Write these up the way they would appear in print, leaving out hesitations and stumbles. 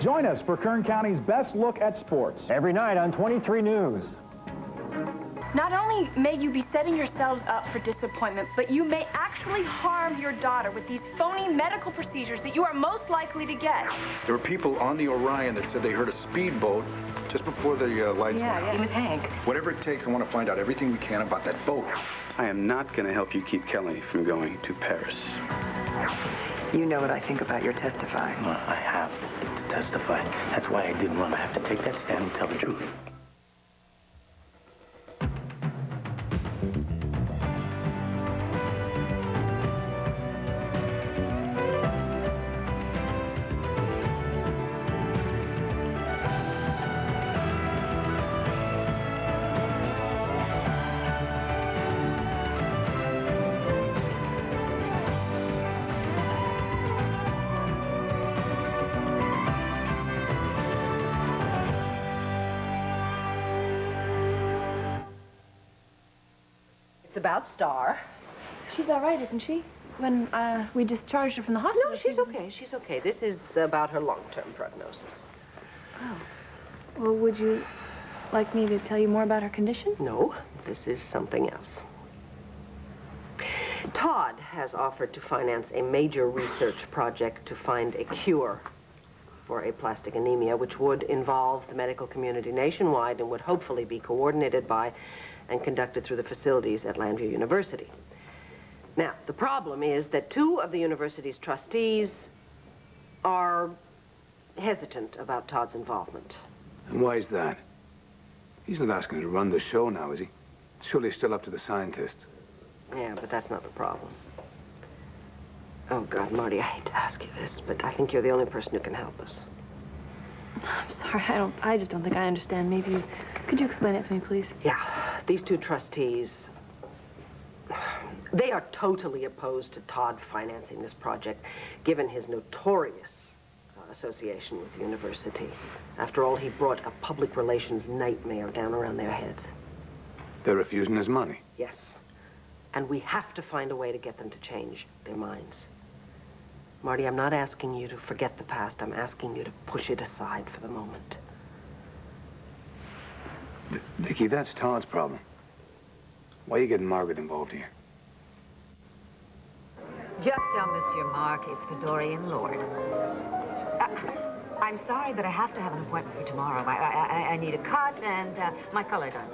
Join us for Kern County's best look at sports. Every night on 23 News. Not only may you be setting yourselves up for disappointment, but you may actually harm your daughter with these phony medical procedures that you are most likely to get. There were people on the Orion that said they heard a speedboat just before the lights went out. Yeah, with Hank. Whatever it takes, I want to find out everything we can about that boat. I am not going to help you keep Kelly from going to Paris. You know what I think about your testifying. Well, I have to testify. That's why I didn't run. I have to take that stand and tell the truth. About Star. She's all right, isn't she? When we discharged her from the hospital. No, she's okay. She's okay. This is about her long-term prognosis. Oh. Well, would you like me to tell you more about her condition? No, this is something else. Todd has offered to finance a major research project to find a cure for aplastic anemia, which would involve the medical community nationwide and would hopefully be coordinated by and conducted through the facilities at Landview University. Now, the problem is that two of the university's trustees are hesitant about Todd's involvement. And why is that? He's not asking to run the show now, is he? Surely he's still up to the scientists. Yeah, but that's not the problem. Oh, God, Marty, I hate to ask you this, but I think you're the only person who can help us. I'm sorry, I just don't think I understand. Maybe could you explain it to me, please? Yeah, these two trustees, they are totally opposed to Todd financing this project, given his notorious association with the university. After all, he brought a public relations nightmare down around their heads. They're refusing his money? Yes. And we have to find a way to get them to change their minds. Marty, I'm not asking you to forget the past. I'm asking you to push it aside for the moment. Dickie, that's Todd's problem. Why are you getting Margaret involved here? Just tell Monsieur Mark it's Fedorian Lord. I'm sorry, but I have to have an appointment for tomorrow. I need a cut and my color done.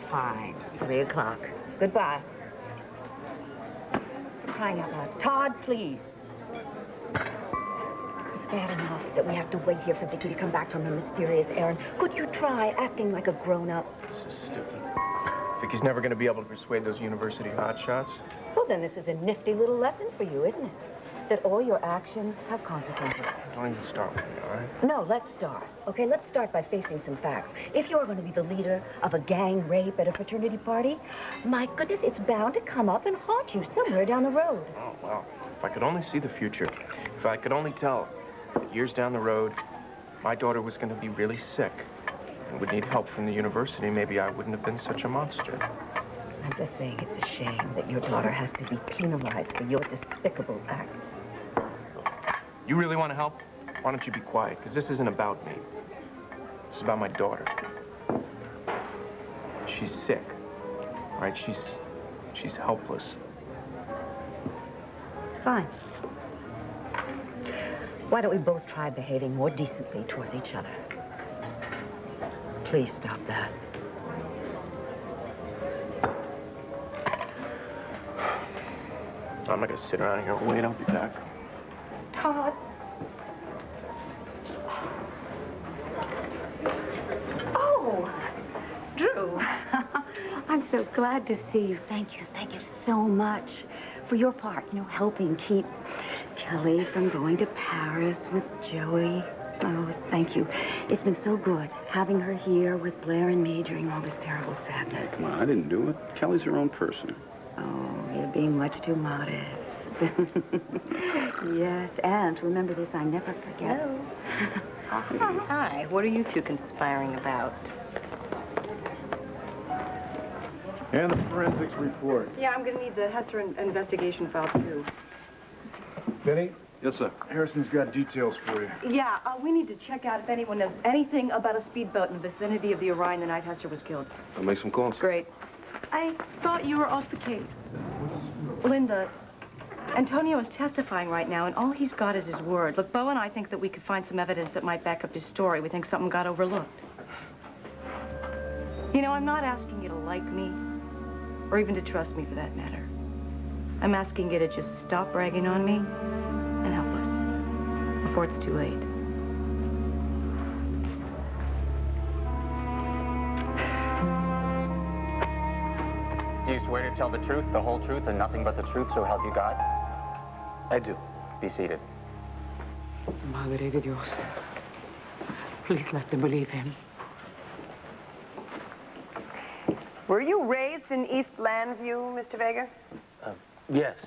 Fine. 3 o'clock. Goodbye. Crying out loud. Todd, please. It's bad enough that we have to wait here for Dickie to come back from her mysterious errand. Could you try acting like a grown-up? This is stupid. Vicky's never going to be able to persuade those university hotshots. Well, then this is a nifty little lesson for you, isn't it? That all your actions have consequences. Don't even start with me, all right? No, let's start. Okay, let's start by facing some facts. If you're going to be the leader of a gang rape at a fraternity party, my goodness, it's bound to come up and haunt you somewhere down the road. Oh, well, if I could only see the future, if I could only tell that years down the road, my daughter was going to be really sick and would need help from the university, maybe I wouldn't have been such a monster. I'm just saying it's a shame that your daughter has to be penalized for your despicable acts. You really want to help? Why don't you be quiet? Because this isn't about me. This is about my daughter. She's sick, right? She's helpless. Fine. Why don't we both try behaving more decently towards each other? Please stop that. I'm not going to sit around here and wait. I'll be back. Todd. Oh, Drew. I'm so glad to see you. Thank you so much for your part, helping keep Kelly from going to Paris with Joey. Oh, thank you. It's been so good having her here with Blair and me during all this terrible sadness. Come on, I didn't do it. Kelly's her own person. Oh, you're being much too modest. Yes, and remember this, I never forget. Hello. Hi, what are you two conspiring about? And the forensics report. Yeah, I'm going to need the Hester investigation file, too. Vinny, Yes, sir. Harrison's got details for you. Yeah, we need to check out if anyone knows anything about a speedboat in the vicinity of the Orion the night Hester was killed. I'll make some calls. Great. I thought you were off the case. Linda, Antonio is testifying right now, and all he's got is his word. Look, Bo and I think that we could find some evidence that might back up his story. We think something got overlooked. You know, I'm not asking you to like me, or even to trust me for that matter. I'm asking you to just stop bragging on me and help us before it's too late. Do you swear to tell the truth, the whole truth, and nothing but the truth, so help you God? I do. Be seated. Madre de Dios, please let them believe him. Were you raised in East Landview, Mr. Vega? Yes,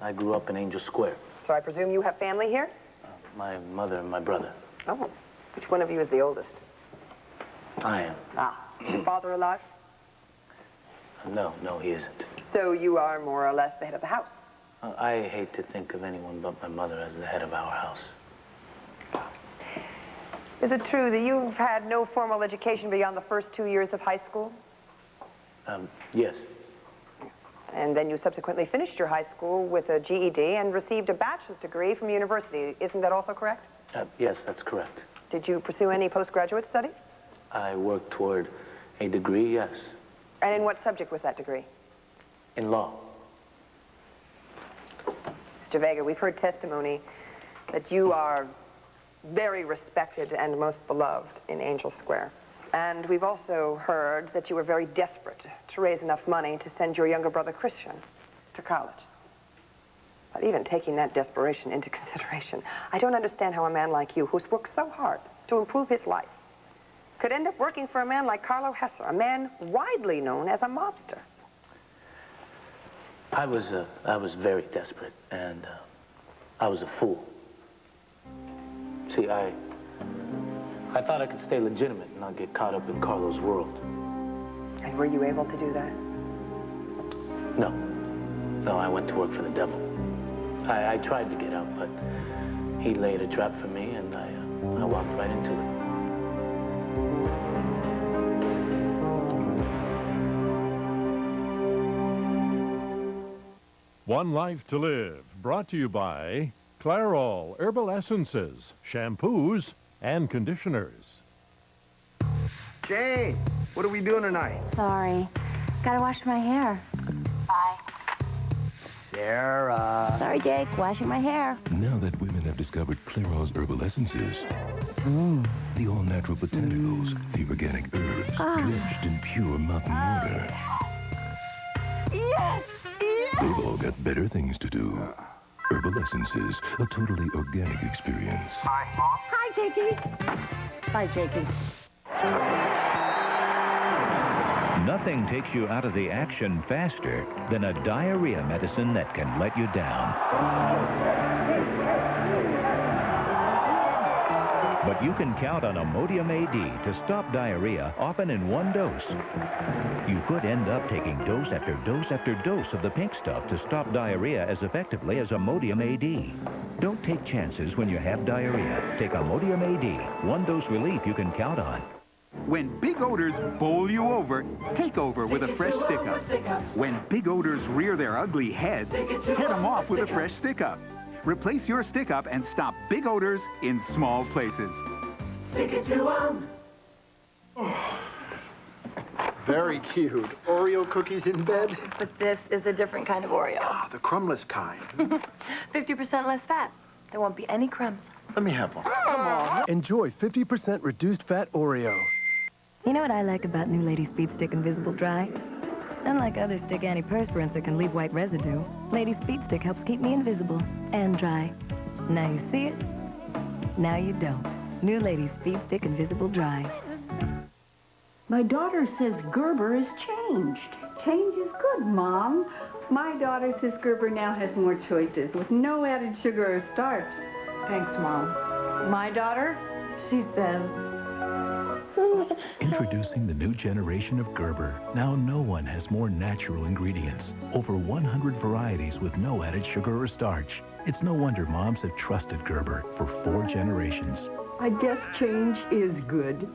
I grew up in Angel Square. So I presume you have family here? My mother and my brother. Oh. Which one of you is the oldest? I am. Ah. Is your father alive? No, he isn't. So you are more or less the head of the house? I hate to think of anyone but my mother as the head of our house. Is it true that you've had no formal education beyond the first 2 years of high school? Yes. And then you subsequently finished your high school with a GED and received a bachelor's degree from university. Isn't that also correct? Yes, that's correct. Did you pursue any postgraduate studies? I worked toward a degree, yes. And in what subject was that degree? In law. Mr. Vega, we've heard testimony that you are very respected and most beloved in Angel Square. And we've also heard that you were very desperate to raise enough money to send your younger brother, Christian, to college. But even taking that desperation into consideration, I don't understand how a man like you, who's worked so hard to improve his life, could end up working for a man like Carlo Hesser, a man widely known as a mobster. I was very desperate, and I was a fool. See, I thought I could stay legitimate and not get caught up in Carlo's world. And were you able to do that? No, I went to work for the devil. I tried to get out, but he laid a trap for me, and I walked right into it. One Life to Live, brought to you by Clairol Herbal Essences, Shampoos, and Conditioners. Jane, what are we doing tonight? Sorry. Gotta wash my hair. Bye. Sarah. Sorry, Jake. Washing my hair. Now that women have discovered Clairol's herbal essences, the all-natural botanicals, the organic herbs, drenched in pure mountain water. Yes! They've all got better things to do. Herbal essences, a totally organic experience. Hi, Mom. Hi, Jakey. Bye, Jakey. Nothing takes you out of the action faster than a diarrhea medicine that can let you down. But you can count on Imodium AD to stop diarrhea, often in one dose. You could end up taking dose after dose after dose of the pink stuff to stop diarrhea as effectively as Imodium AD. Don't take chances when you have diarrhea. Take Imodium AD, one dose relief you can count on. When big odors bowl you over, take over with a fresh stick-up. When big odors rear their ugly heads, head them off with a fresh stick-up. Replace your stick-up and stop big odors in small places. Stick it to 'em. Very cute. Oreo cookies in bed? But this is a different kind of Oreo. Ah, the crumbless kind. 50% less fat. There won't be any crumbs. Let me have one. Come on. Enjoy 50% reduced fat Oreo. You know what I like about New Lady Speed Stick Invisible Dry? Unlike other stick antiperspirants that can leave white residue, Lady Speed Stick helps keep me invisible and dry. Now you see it, now you don't. New Lady Speed Stick Invisible Dry. My daughter says Gerber has changed. Change is good, Mom. My daughter says Gerber now has more choices with no added sugar or starch. Thanks, Mom. My daughter, she says... Introducing the new generation of Gerber. Now no one has more natural ingredients. Over 100 varieties with no added sugar or starch. It's no wonder moms have trusted Gerber for 4 generations. I guess change is good.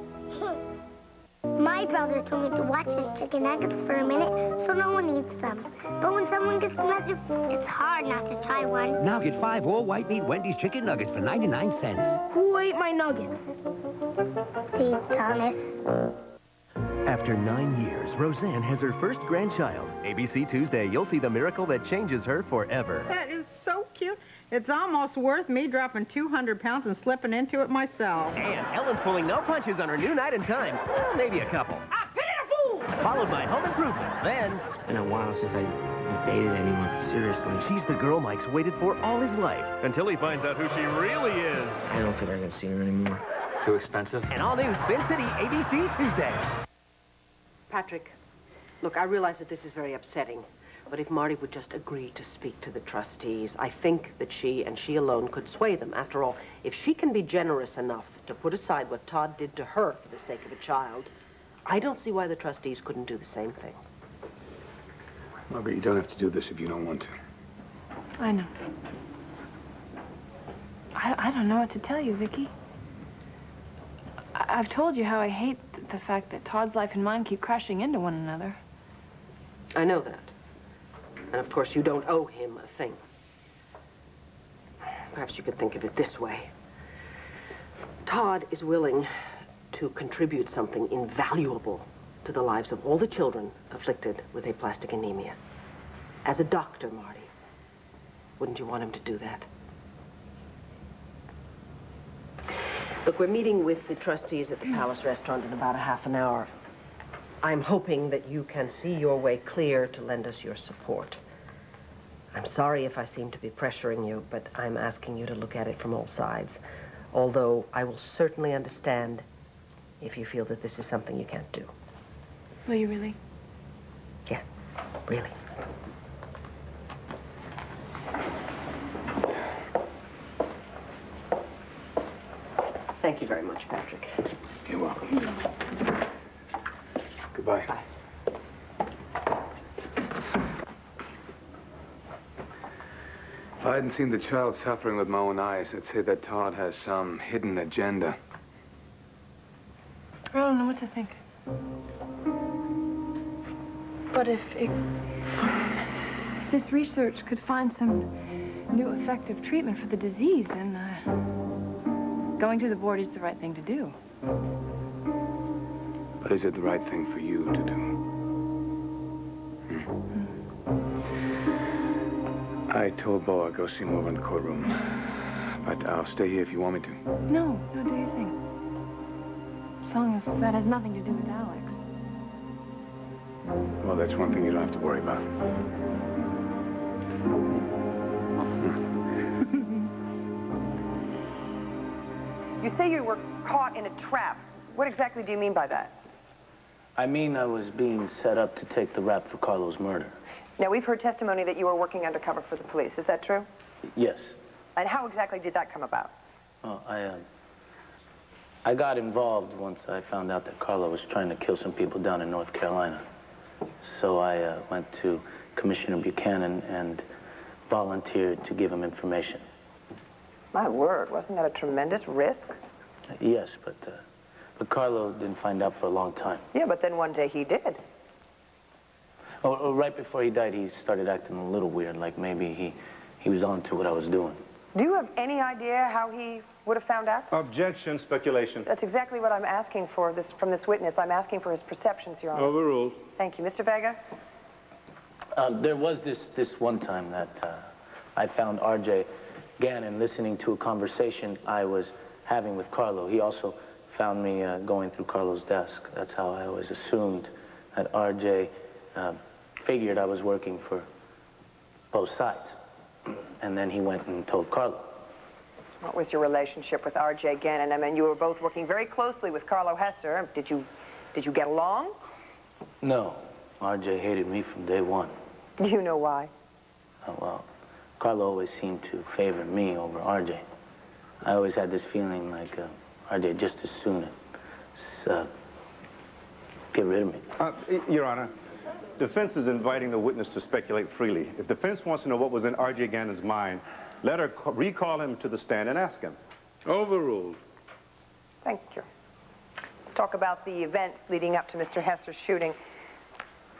My brother told me to watch his chicken nuggets for a minute so no one eats them. But when someone gets nuggets, it's hard not to try one. Now get 5 all-white meat Wendy's chicken nuggets for 99 cents. Who ate my nuggets? Steve Thomas. After 9 years, Roseanne has her first grandchild. ABC Tuesday, you'll see the miracle that changes her forever. That is so cute. It's almost worth me dropping 200 pounds and slipping into it myself. And Ellen's pulling no punches on her new night in time. Well, maybe a couple. Followed by Home Improvement. Then... It's been a while since I dated anyone, seriously. She's the girl Mike's waited for all his life. Until he finds out who she really is. I don't think I'm going to see her anymore. Too expensive? And all new Spin City, ABC Tuesday. Patrick, look, I realize that this is very upsetting, but if Marty would just agree to speak to the trustees, I think that she and she alone could sway them. After all, if she can be generous enough to put aside what Todd did to her for the sake of a child, I don't see why the trustees couldn't do the same thing. Margaret, you don't have to do this if you don't want to. I know. I don't know what to tell you, Vicky. I've told you how I hate the fact that Todd's life and mine keep crashing into one another. I know that. And of course, you don't owe him a thing. Perhaps you could think of it this way. Todd is willing to contribute something invaluable to the lives of all the children afflicted with aplastic anemia. As a doctor, Marty, wouldn't you want him to do that? Look, we're meeting with the trustees at the Palace Restaurant in about a half an hour. I'm hoping that you can see your way clear to lend us your support. I'm sorry if I seem to be pressuring you, but I'm asking you to look at it from all sides. Although I will certainly understand if you feel that this is something you can't do. Will you really? Yeah, really. Thank you very much, Patrick. You're welcome. Goodbye. Bye. If I hadn't seen the child suffering with my own eyes, I'd say that Todd has some hidden agenda. I don't know what to think. But if this research could find some new effective treatment for the disease, then going to the board is the right thing to do. But is it the right thing for you to do? I told Bo I'd go see him over in the courtroom. But I'll stay here if you want me to. No, do your thing. As long as that has nothing to do with Alex. Well, that's one thing you don't have to worry about. You say you were caught in a trap. What exactly do you mean by that? I mean I was being set up to take the rap for Carlo's murder. Now, we've heard testimony that you were working undercover for the police. Is that true? Yes. And how exactly did that come about? Well, I got involved once I found out that Carlo was trying to kill some people down in North Carolina. So I went to Commissioner Buchanan and volunteered to give him information. My word, wasn't that a tremendous risk? Yes, but Carlo didn't find out for a long time. Yeah, but then one day he did. Oh, right before he died, he started acting a little weird, like maybe he was on to what I was doing. Do you have any idea how he would have found out? Objection, speculation. That's exactly what I'm asking for from this witness. I'm asking for his perceptions, Your Honor. Overruled. Thank you. Mr. Vega? There was this one time that I found R.J. Gannon listening to a conversation I was having with Carlo. He also found me going through Carlo's desk. That's how I always assumed that R.J. Figured I was working for both sides. And then he went and told Carlo. What was your relationship with R.J. Gannon? I mean, you were both working very closely with Carlo Hester. Did you get along? No. R.J. hated me from day one. Do you know why? Oh, well, Carlo always seemed to favor me over R.J. I always had this feeling like R.J. just as soon get rid of me. Your Honor, defense is inviting the witness to speculate freely. If defense wants to know what was in R.J. Gannon's mind, Let her recall him to the stand and ask him. Overruled. Thank you. Let's talk about the events leading up to Mr. Hesser's shooting.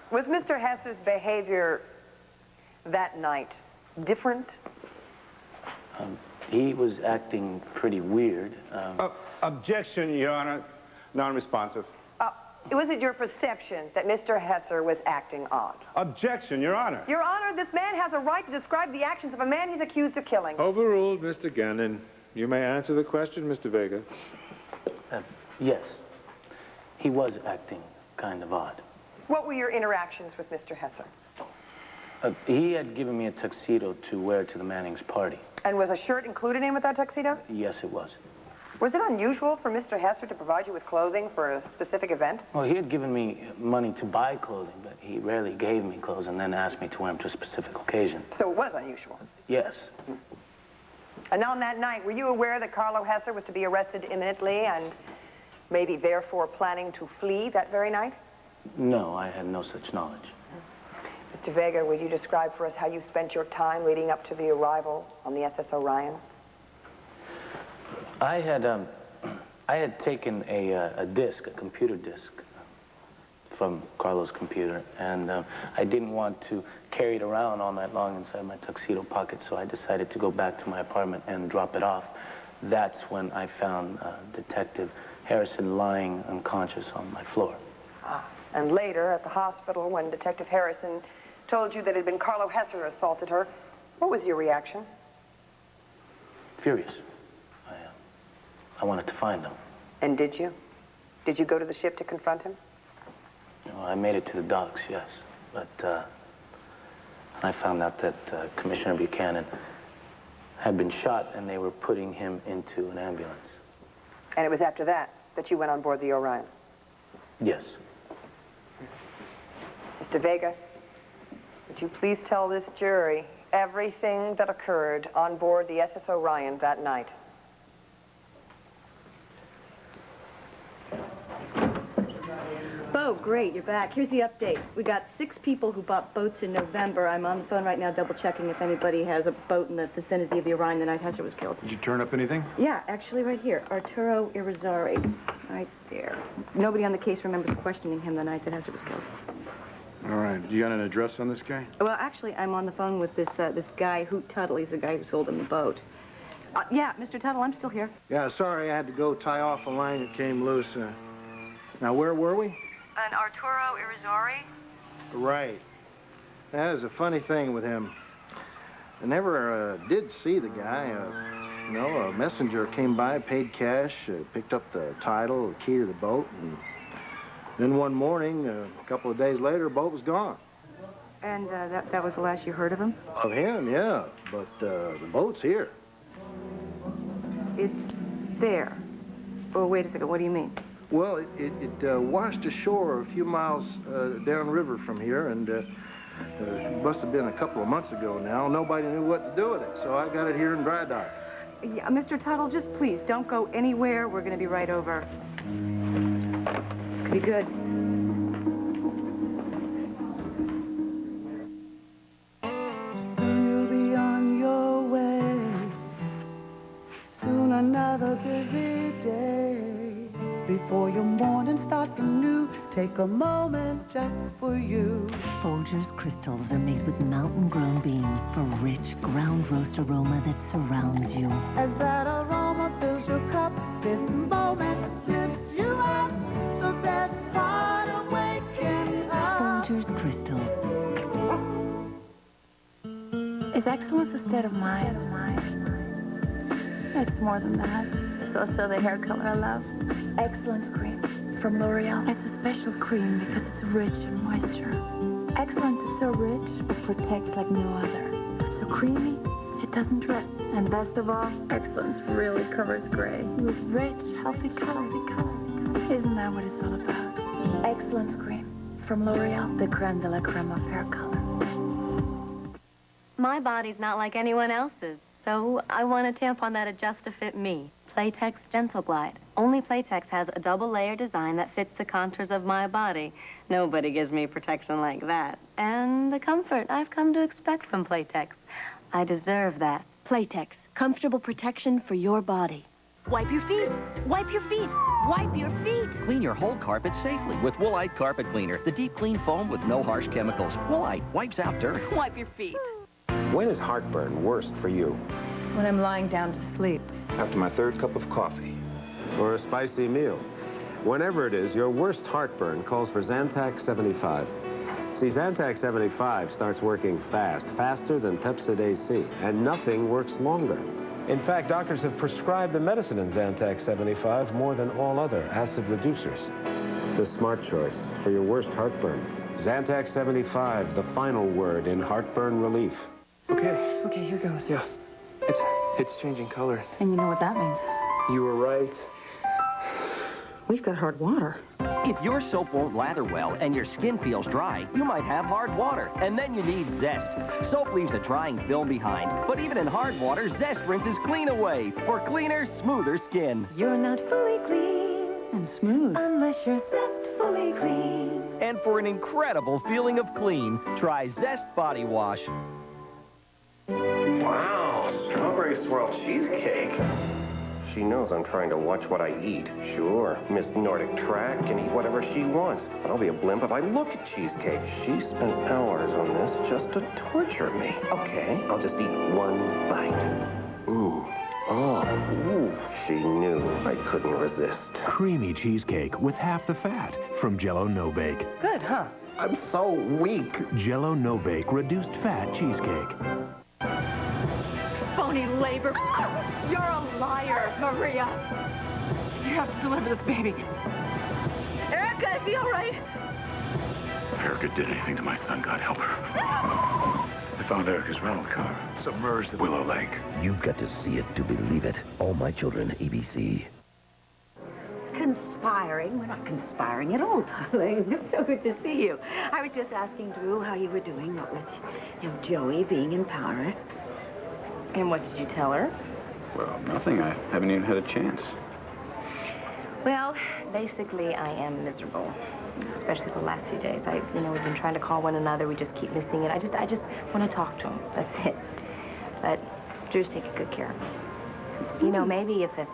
Was Mr. Hesser's behavior that night different? He was acting pretty weird. Objection, Your Honor. Non-responsive. Was it your perception that Mr. Hesser was acting odd? Objection, Your Honor. Your Honor, this man has a right to describe the actions of a man he's accused of killing. Overruled, Mr. Gannon. You may answer the question, Mr. Vega. Yes. He was acting kind of odd. What were your interactions with Mr. Hesser? He had given me a tuxedo to wear to the Manning's party. And was a shirt included in with that tuxedo? Yes, it was. Was it unusual for Mr. Hesser to provide you with clothing for a specific event? Well, he had given me money to buy clothing, but he rarely gave me clothes and then asked me to wear them to a specific occasion. So it was unusual? Yes. And on that night, were you aware that Carlo Hesser was to be arrested imminently and maybe therefore planning to flee that very night? No, I had no such knowledge. Mr. Vega, would you describe for us how you spent your time leading up to the arrival on the SS Orion? I had taken a disc, a computer disc, from Carlo's computer, and I didn't want to carry it around all night long inside my tuxedo pocket, so I decided to go back to my apartment and drop it off. That's when I found Detective Harrison lying unconscious on my floor. And later, at the hospital, when Detective Harrison told you that it had been Carlo Hesser who assaulted her, what was your reaction? Furious. I wanted to find him. And did you? Did you go to the ship to confront him? You know, I made it to the docks, yes. But I found out that Commissioner Buchanan had been shot and they were putting him into an ambulance. And it was after that that you went on board the Orion? Yes. Mr. Vega, would you please tell this jury everything that occurred on board the SS Orion that night? Bo, great, you're back. Here's the update. We got 6 people who bought boats in November. I'm on the phone right now double-checking if anybody has a boat in the vicinity of the Orion the night Hesser was killed. Did you turn up anything? Yeah, actually right here. Arturo Irizarry. Right there. Nobody on the case remembers questioning him the night that Hesser was killed. All right. You got an address on this guy? Well, actually, I'm on the phone with this guy, Hoot Tuttle. He's the guy who sold him the boat. Yeah, Mr. Tuttle, I'm still here. Yeah, sorry, I had to go tie off a line that came loose. Now, where were we? And Arturo Irizarry? Right. That is a funny thing with him. I never did see the guy. You know, a messenger came by, paid cash, picked up the title, the key to the boat, and then one morning, a couple of days later, the boat was gone. And that was the last you heard of him? Of him, yeah. But the boat's here. It's there. Oh, wait a second. What do you mean? Well, it washed ashore a few miles downriver from here, and it must have been a couple of months ago now. Nobody knew what to do with it, so I got it here in dry dock. Yeah, Mr. Tuttle, just please, don't go anywhere. We're going to be right over. Could be good. Soon you'll be on your way. Soon another busy day. Before your morning starts anew, take a moment just for you. Folgers crystals are made with mountain-grown beans for rich ground roast aroma that surrounds you. As that aroma fills your cup, this moment lifts you up. The best part of waking up. Folgers crystals. Is excellence a state of mind? It's more than that. It's also the hair color I love. Excellence cream from L'Oreal. It's a special cream because it's rich in moisture. Excellence is so rich, it protects like no other. So creamy, it doesn't drip. And best of all, Excellence really covers gray with rich, healthy color. Isn't that what it's all about? Excellence cream from L'Oreal, the creme de la creme of hair color. My body's not like anyone else's, so I want a tampon that'd just to fit me. Playtex Gentle Glide. Only Playtex has a double-layer design that fits the contours of my body. Nobody gives me protection like that. And the comfort I've come to expect from Playtex. I deserve that. Playtex, comfortable protection for your body. Wipe your feet. Wipe your feet. Wipe your feet. Clean your whole carpet safely with Woolite Carpet Cleaner, the deep clean foam with no harsh chemicals. Woolite wipes out dirt. Wipe your feet. When is heartburn worst for you? When I'm lying down to sleep. After my third cup of coffee. Or a spicy meal. Whenever it is, your worst heartburn calls for Zantac 75. See, Zantac 75 starts working fast, faster than Pepsid AC, and nothing works longer. In fact, doctors have prescribed the medicine in Zantac 75 more than all other acid reducers. The smart choice for your worst heartburn. Zantac 75, the final word in heartburn relief. Okay. Okay, here goes. Yeah. It's changing color. And you know what that means? You were right. We've got hard water. If your soap won't lather well and your skin feels dry, you might have hard water. And then you need Zest. Soap leaves a drying film behind. But even in hard water, Zest rinses clean away for cleaner, smoother skin. You're not fully clean and smooth unless you're Zest fully clean. And for an incredible feeling of clean, try Zest Body Wash. Wow, strawberry swirl cheesecake. She knows I'm trying to watch what I eat. Sure, Miss Nordic Track can eat whatever she wants, but I'll be a blimp if I look at cheesecake. She spent hours on this just to torture me. Okay, I'll just eat one bite. Ooh. Oh, ooh. She knew I couldn't resist. Creamy cheesecake with half the fat from Jell-O No Bake. Good, huh? I'm so weak. Jell-O No Bake reduced fat cheesecake. Phony labor. You're a liar, Maria. You have to deliver this baby. Erica, is he all right? If Erica did anything to my son, God help her. I found Erica's rental car submerged at Willow Lake. You've got to see it to believe it. All My Children, ABC. Conspiring? We're not conspiring at all, darling. It's so good to see you. I was just asking Drew how you were doing, what with, Joey being in Paris. And what did you tell her? Well, nothing. I haven't even had a chance. Well, basically, I am miserable, especially the last few days. We've been trying to call one another. We just keep missing it. I just want to talk to him. That's it. But Drew's taking good care of me. Maybe if the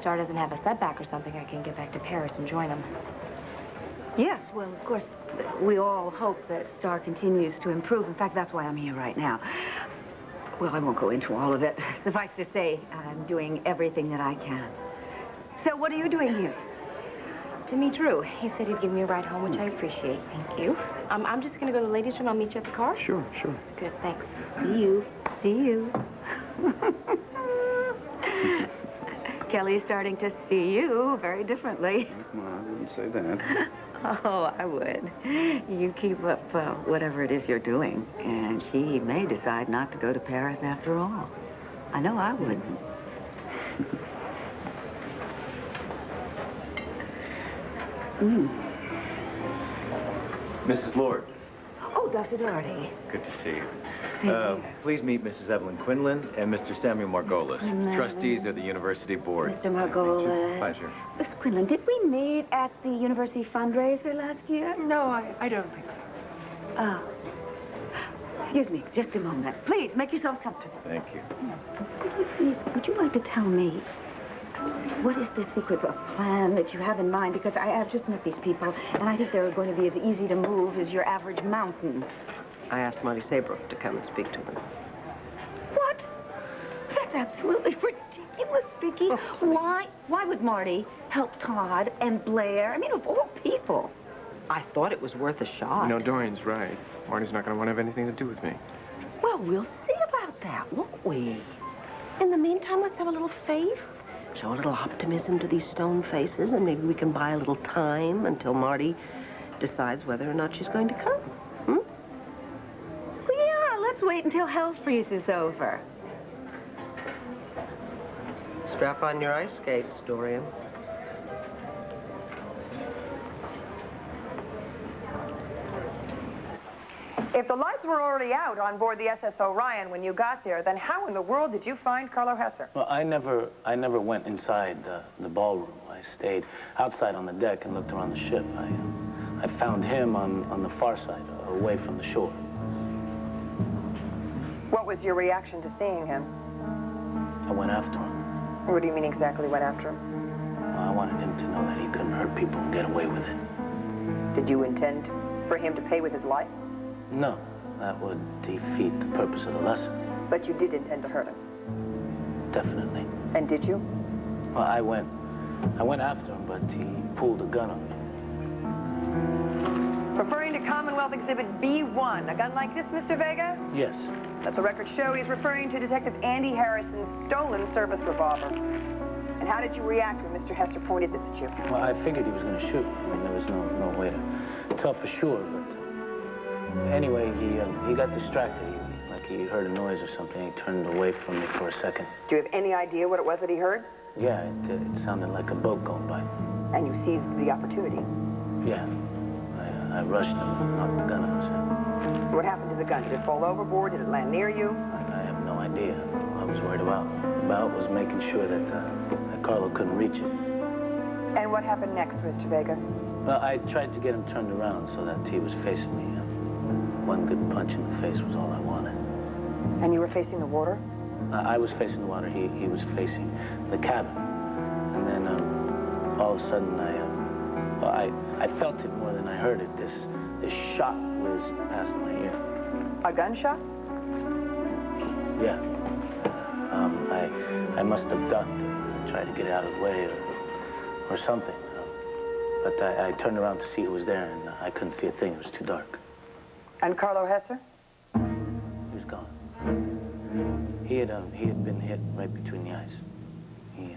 Star doesn't have a setback or something, I can get back to Paris and join him. Yes, well, of course, we all hope that Star continues to improve. In fact, that's why I'm here right now. Well, I won't go into all of it. Suffice to say, I'm doing everything that I can. So what are you doing here? To meet Drew. He said he'd give me a ride home, which I appreciate. Thank you. I'm just going to go to the ladies' room. I'll meet you at the car. Sure. Good, thanks. See you. See you. Kelly's starting to see you very differently. Well, I wouldn't say that. Oh, I would. You keep up whatever it is you're doing, and she may decide not to go to Paris after all. I know I wouldn't. Mrs. Lord. Oh, Dr. Doherty. Good to see you. Thank you. Please meet Mrs. Evelyn Quinlan and Mr. Samuel Margolis, Quinlan. trustees of the university board. Mr. Margolis. Pleasure. Miss Quinlan, did we meet at the university fundraiser last year? No, I don't think so. Oh. Excuse me, just a moment. Please, make yourselves comfortable. Thank you. Would you like to tell me what is the secret of plan that you have in mind? Because I've just met these people, and I think they're going to be as easy to move as your average mountain. I asked Marty Saybrook to come and speak to them. What? That's absolutely ridiculous, Vicki. Why would Marty help Todd and Blair? I mean, of all people. I thought it was worth a shot. Dorian's right. Marty's not going to want to have anything to do with me. Well, we'll see about that, won't we? In the meantime, let's have a little faith. Show a little optimism to these stone faces, and maybe we can buy a little time until Marty decides whether or not she's going to come. Well, yeah, let's wait until hell freezes over. Strap on your ice skates, Dorian. If the lights were already out on board the SS Orion when you got there, then how in the world did you find Carlo Hesser? Well, I never went inside the ballroom. I stayed outside on the deck and looked around the ship. I found him on the far side, away from the shore. What was your reaction to seeing him? I went after him. What do you mean exactly went after him? I wanted him to know that he couldn't hurt people and get away with it. Did you intend for him to pay with his life? No, that would defeat the purpose of the lesson. But you did intend to hurt him? Definitely. And did you? Well, I went after him, but he pulled a gun on me. Referring to Commonwealth Exhibit B1, a gun like this, Mr. Vega? Yes. Let the record show he's referring to Detective Andy Harrison's stolen service revolver. And how did you react when Mr. Hester pointed this at you? Well, I figured he was going to shoot me. I mean, there was no way to tell for sure, but anyway, he got distracted. Like he heard a noise or something. He turned away from me for a second. Do you have any idea what it was that he heard? Yeah, it sounded like a boat going by. And you seized the opportunity? Yeah. I rushed him and knocked the gun out of his head. What happened to the gun? Did it fall overboard? Did it land near you? I have no idea. All I was worried about was making sure that Carlo couldn't reach it. And what happened next, Mr. Vega? Well, I tried to get him turned around so that he was facing me. One good punch in the face was all I wanted. And you were facing the water? I was facing the water. He was facing the cabin. And then all of a sudden I felt it more than I heard it. This shot whizzed past my ear. A gunshot? Yeah. I must have ducked and tried to get out of the way or something. But I turned around to see who was there, and I couldn't see a thing. It was too dark. And Carlo Hester? He was gone. He had been hit right between the eyes. He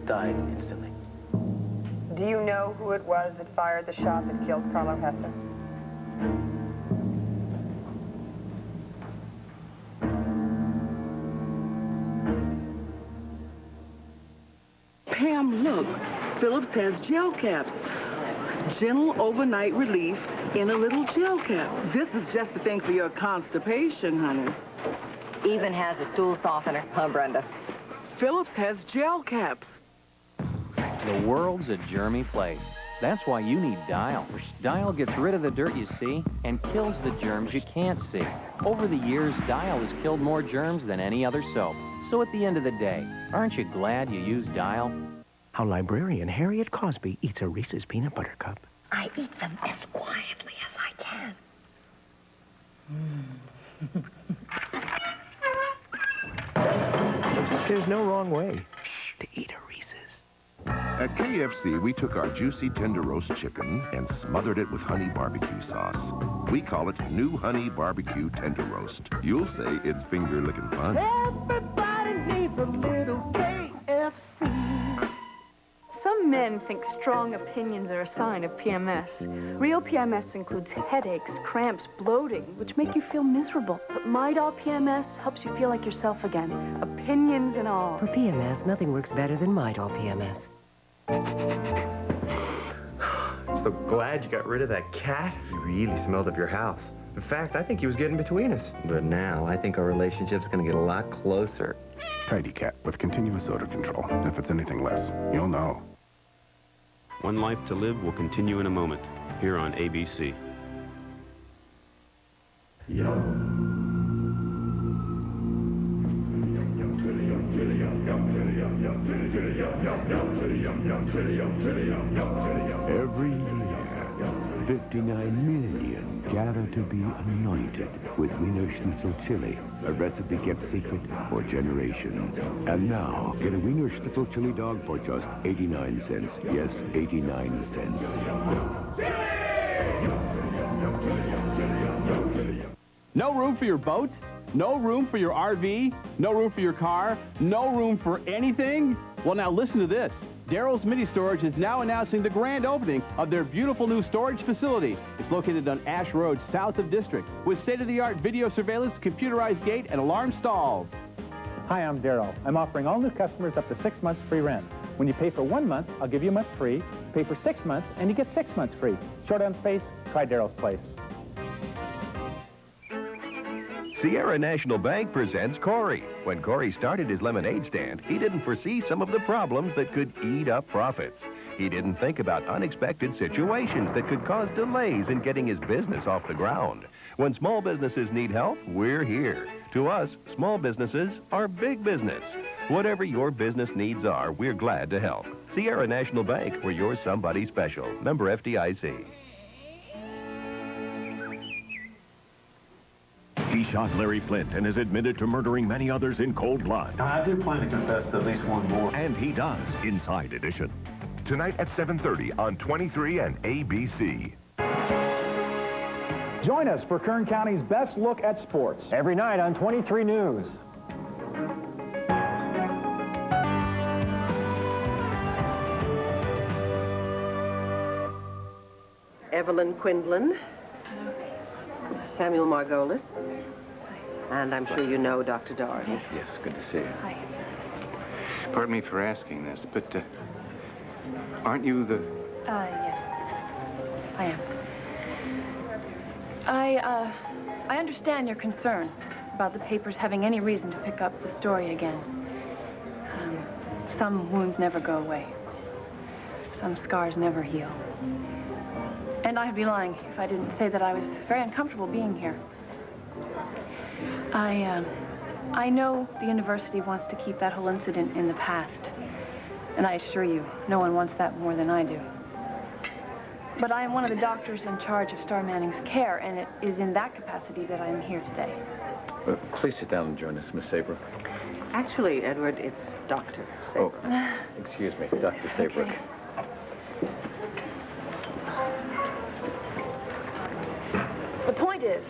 died instantly. Do you know who it was that fired the shot that killed Carlo Hester? Pam, look. Phillips has gel caps. Gentle overnight relief in a little gel cap. This is just the thing for your constipation, honey. Even has a stool softener. Huh, Brenda? Phillips has gel caps. The world's a germy place. That's why you need Dial. Dial gets rid of the dirt you see and kills the germs you can't see. Over the years, Dial has killed more germs than any other soap. So at the end of the day, aren't you glad you used Dial? How librarian Harriet Cosby eats a Reese's peanut butter cup. I eat them as quietly as I can. There's no wrong way to eat a Reese's. At KFC, we took our juicy tender roast chicken and smothered it with honey barbecue sauce. We call it New Honey Barbecue Tender Roast. You'll say it's finger-licking fun. Everybody needs a little KFC. Some men think strong opinions are a sign of PMS. Real PMS includes headaches, cramps, bloating, which make you feel miserable. But Midol PMS helps you feel like yourself again, opinions and all. For PMS, nothing works better than Midol PMS. I'm so glad you got rid of that cat. He really smelled up your house. In fact, I think he was getting between us. But now, I think our relationship's gonna get a lot closer. Tidy cat with continuous odor control. If it's anything less, you'll know. One Life to Live will continue in a moment, here on ABC. Every year, 59 million gather to be anointed with Wiener Schnitzel chili, a recipe kept secret for generations. And now, get a Wiener Schnitzel chili dog for just 89 cents. Yes, 89 cents. No room for your boat? No room for your RV? No room for your car? No room for anything? Well, now listen to this. Daryl's Mini Storage is now announcing the grand opening of their beautiful new storage facility. It's located on Ash Road, south of District, with state-of-the-art video surveillance, computerized gate, and alarm stalls. Hi, I'm Daryl. I'm offering all new customers up to 6 months free rent. When you pay for 1 month, I'll give you a month free. Pay for 6 months, and you get 6 months free. Short on space? Try Daryl's Place. Sierra National Bank presents Corey. When Corey started his lemonade stand, he didn't foresee some of the problems that could eat up profits. He didn't think about unexpected situations that could cause delays in getting his business off the ground. When small businesses need help, we're here. To us, small businesses are big business. Whatever your business needs are, we're glad to help. Sierra National Bank, where you're somebody special. Member FDIC. He shot Larry Flint and is admitted to murdering many others in cold blood. I do plan to confess to at least one more. And he does, Inside Edition. Tonight at 7:30 on 23 and ABC. Join us for Kern County's best look at sports. Every night on 23 News. Evelyn Quinlan, Samuel Margolis, and I'm sure you know Dr. Doherty. Yes, good to see you. Hi. Pardon me for asking this, but aren't you the... Yes. I am. I understand your concern about the papers having any reason to pick up the story again. Some wounds never go away. Some scars never heal. And I'd be lying if I didn't say that I was very uncomfortable being here. I know the university wants to keep that whole incident in the past. And I assure you, no one wants that more than I do. But I am one of the doctors in charge of Star Manning's care, and it is in that capacity that I am here today. Please sit down and join us, Miss Saybrook. Actually, Edward, it's Dr. Saybrook. Oh, excuse me, Dr. Saybrook. Okay. The point is,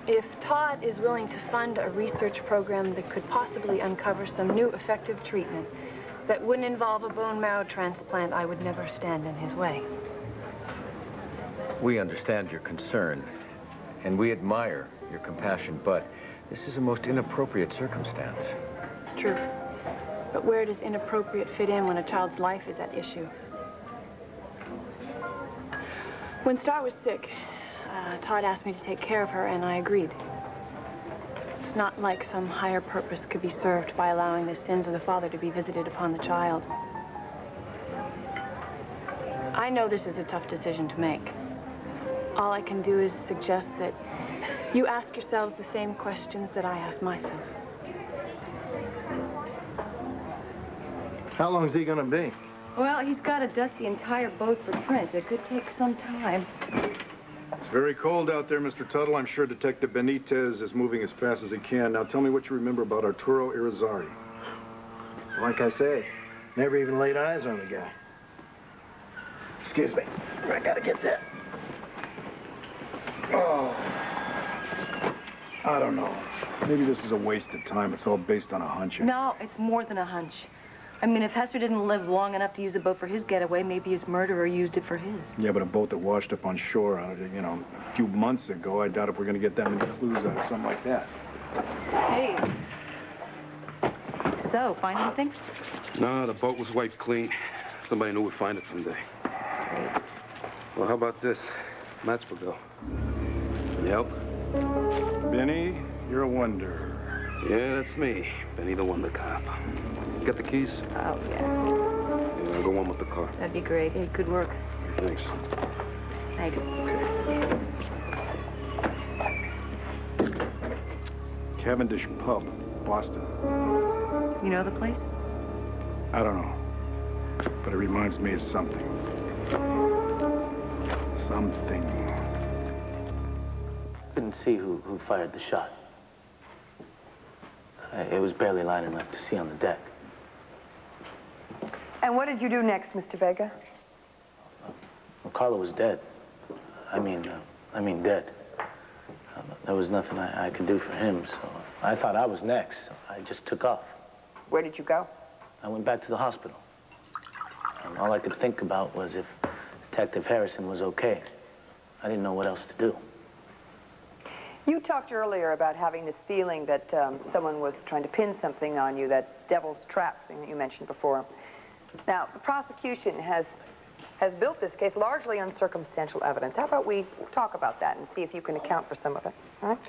if Todd is willing to fund a research program that could possibly uncover some new effective treatment that wouldn't involve a bone marrow transplant, I would never stand in his way. We understand your concern, and we admire your compassion, but this is a most inappropriate circumstance. True. But where does inappropriate fit in when a child's life is at issue? When Star was sick, Todd asked me to take care of her, and I agreed. It's not like some higher purpose could be served by allowing the sins of the father to be visited upon the child. I know this is a tough decision to make. All I can do is suggest that you ask yourselves the same questions that I asked myself. How long is he gonna be? Well, he's got to dust the entire boat for print. It could take some time. It's very cold out there, Mr. Tuttle. I'm sure Detective Benitez is moving as fast as he can. Now tell me what you remember about Arturo Irizarry. Like I say, never even laid eyes on the guy. Excuse me. I gotta get that. Oh. I don't know. Maybe this is a waste of time. It's all based on a hunch. No, it's more than a hunch. I mean, if Hester didn't live long enough to use a boat for his getaway, maybe his murderer used it for his. Yeah, but a boat that washed up on shore, you know, a few months ago, I doubt if we're going to get that many clues out of something like that. Hey. So, find anything? No, the boat was wiped clean. Somebody knew we'd find it someday. Well, how about this? Match for Bill. Can you help? Benny, you're a wonder. Yeah, that's me. Benny the Wonder Cop. Got the keys? Oh, yeah. Yeah, I'll go on with the car. That'd be great. Hey, good work. Thanks. Thanks. Cavendish Pub, Boston. You know the place? I don't know. But it reminds me of something. Something. Couldn't see who fired the shot. It was barely light enough to see on the deck. And what did you do next, Mr. Vega? Well, Carlo was dead. I mean dead. There was nothing I could do for him, so I thought I was next. So I just took off. Where did you go? I went back to the hospital. And all I could think about was if Detective Harrison was okay. I didn't know what else to do. You talked earlier about having this feeling that someone was trying to pin something on you, that devil's trap thing that you mentioned before. Now, the prosecution has built this case largely on circumstantial evidence. How about we talk about that and see if you can account for some of it, all right?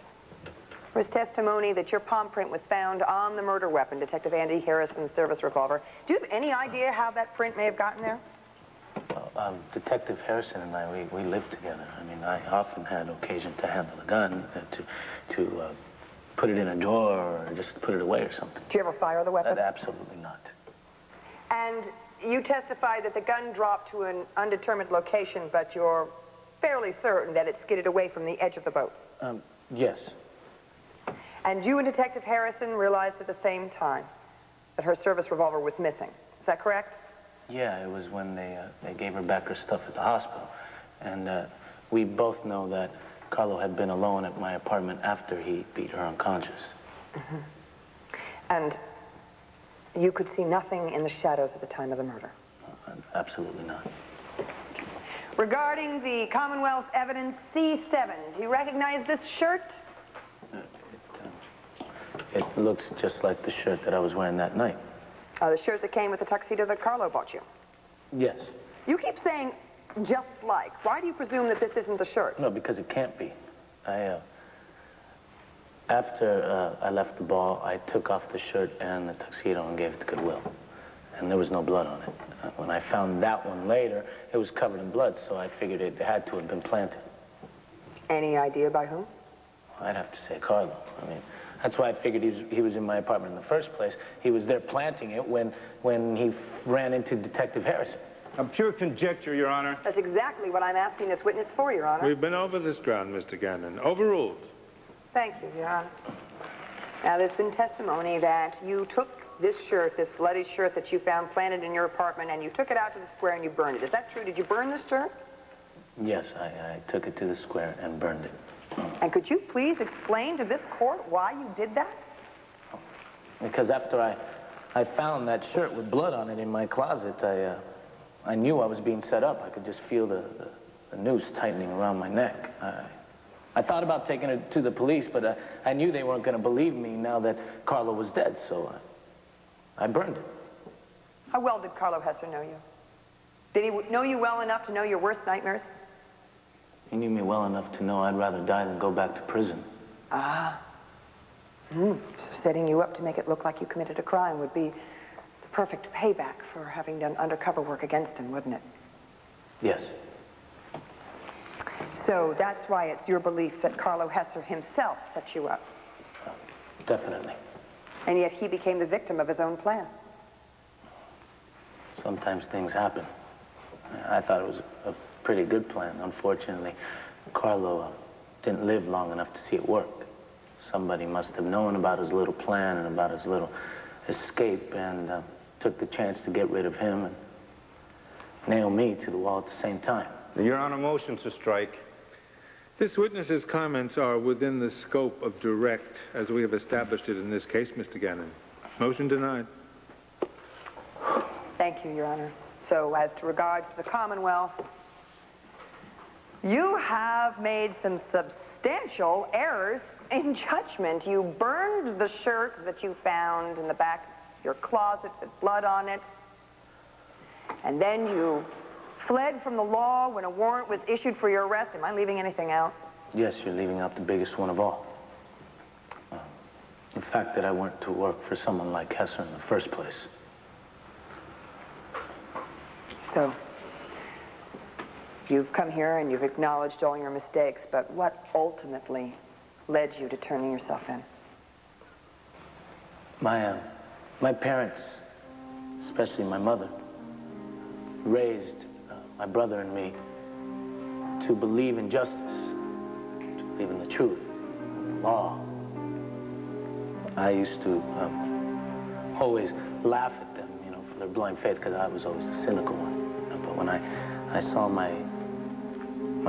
There was testimony that your palm print was found on the murder weapon, Detective Andy Harrison's service revolver. Do you have any idea how that print may have gotten there? Well, Detective Harrison and I, we lived together. I mean, I often had occasion to handle a gun, to put it in a drawer or just put it away or something. Did you ever fire the weapon? Absolutely not. And you testified that the gun dropped to an undetermined location, but you're fairly certain that it skidded away from the edge of the boat. Yes. And you and Detective Harrison realized at the same time that her service revolver was missing. Is that correct? Yeah, it was when they gave her back her stuff at the hospital. And we both know that Carlo had been alone at my apartment after he beat her unconscious. Mm-hmm. And you could see nothing in the shadows at the time of the murder? Absolutely not. Regarding the Commonwealth's evidence C7, do you recognize this shirt? It looks just like the shirt that I was wearing that night. The shirt that came with the tuxedo that Carlo bought you? Yes. You keep saying just like. Why do you presume that this isn't the shirt? No, because it can't be. After I left the ball, I took off the shirt and the tuxedo and gave it to Goodwill. And there was no blood on it. When I found that one later, it was covered in blood, so I figured it had to have been planted. Any idea by whom? I'd have to say Carlo. I mean, that's why I figured he was in my apartment in the first place. He was there planting it when he ran into Detective Harrison. A pure conjecture, Your Honor. That's exactly what I'm asking this witness for, Your Honor. We've been over this ground, Mr. Gannon. Overruled. Thank you, Your Honor. Now, there's been testimony that you took this shirt, this bloody shirt that you found planted in your apartment, and you took it out to the square and you burned it. Is that true? Did you burn this shirt? Yes, I took it to the square and burned it. And could you please explain to this court why you did that? Because after I found that shirt with blood on it in my closet, I knew I was being set up. I could just feel the noose tightening around my neck. I thought about taking it to the police, but I knew they weren't going to believe me now that Carlo was dead, so I burned it. How well did Carlo Hesser know you? Did he know you well enough to know your worst nightmares? He knew me well enough to know I'd rather die than go back to prison. Ah. So setting you up to make it look like you committed a crime would be the perfect payback for having done undercover work against him, wouldn't it? Yes. So that's why it's your belief that Carlo Hesser himself set you up. Definitely. And yet he became the victim of his own plan. Sometimes things happen. I thought it was a pretty good plan. Unfortunately, Carlo didn't live long enough to see it work. Somebody must have known about his little plan and about his little escape and took the chance to get rid of him and nail me to the wall at the same time. Your Honor, motion to strike. This witness's comments are within the scope of direct, as we have established it in this case, Mr. Gannon. Motion denied. Thank you, Your Honor. So, as to regards to the Commonwealth, you have made some substantial errors in judgment. You burned the shirt that you found in the back of your closet with blood on it. And then you fled from the law when a warrant was issued for your arrest. Am I leaving anything out? Yes, you're leaving out the biggest one of all. The fact that I went to work for someone like Hesser in the first place. So, you've come here and you've acknowledged all your mistakes, but what ultimately led you to turning yourself in? My parents, especially my mother, raised my brother and me to believe in justice, to believe in the truth, the law. I used to always laugh at them, you know, for their blind faith, because I was always the cynical one. But when I saw my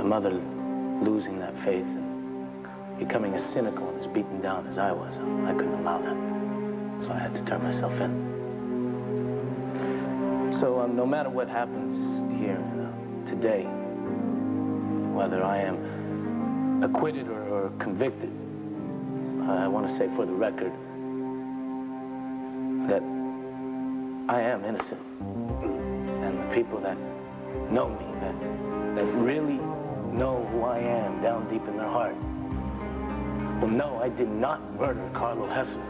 mother losing that faith and becoming as cynical and as beaten down as I was, I couldn't allow that. So I had to turn myself in. So no matter what happens here today, whether I am acquitted or convicted, I want to say for the record that I am innocent. And the people that know me, that really know who I am down deep in their heart, will know I did not murder Carlo Hesser.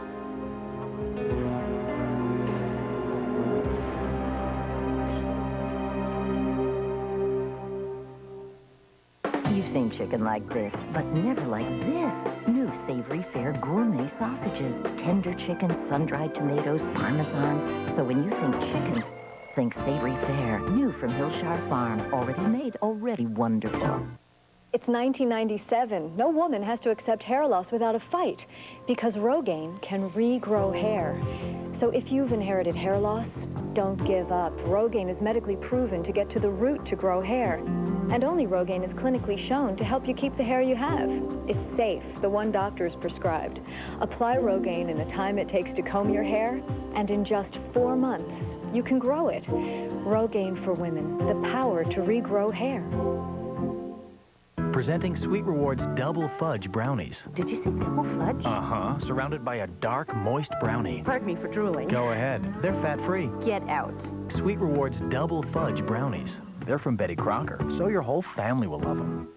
You've seen chicken like this, but never like this. New savory fare gourmet sausages, tender chicken, sun-dried tomatoes, parmesan. So when you think chicken, think savory fare. New from Hillshire Farm. Already made, already wonderful. It's 1997. No woman has to accept hair loss without a fight because Rogaine can regrow hair. So if you've inherited hair loss, don't give up. Rogaine is medically proven to get to the root to grow hair. And only Rogaine is clinically shown to help you keep the hair you have. It's safe, the one doctor's prescribed. Apply Rogaine in the time it takes to comb your hair, and in just 4 months, you can grow it. Rogaine for women, the power to regrow hair. Presenting Sweet Rewards Double Fudge Brownies. Did you say double fudge? Uh-huh. Surrounded by a dark, moist brownie. Pardon me for drooling. Go ahead. They're fat-free. Get out. Sweet Rewards Double Fudge Brownies. They're from Betty Crocker, so your whole family will love them.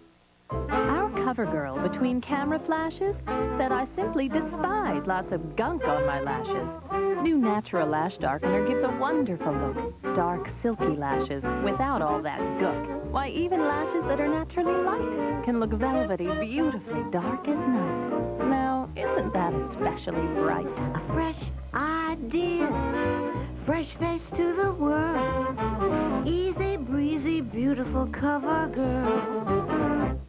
Our cover girl between camera flashes said I simply despise lots of gunk on my lashes. New Natural Lash Darkener gives a wonderful look. Dark, silky lashes without all that gook. Why, even lashes that are naturally light can look velvety, beautifully dark as night. Now, isn't that especially bright? A fresh idea, fresh face to the world. Easy breezy, beautiful cover girl.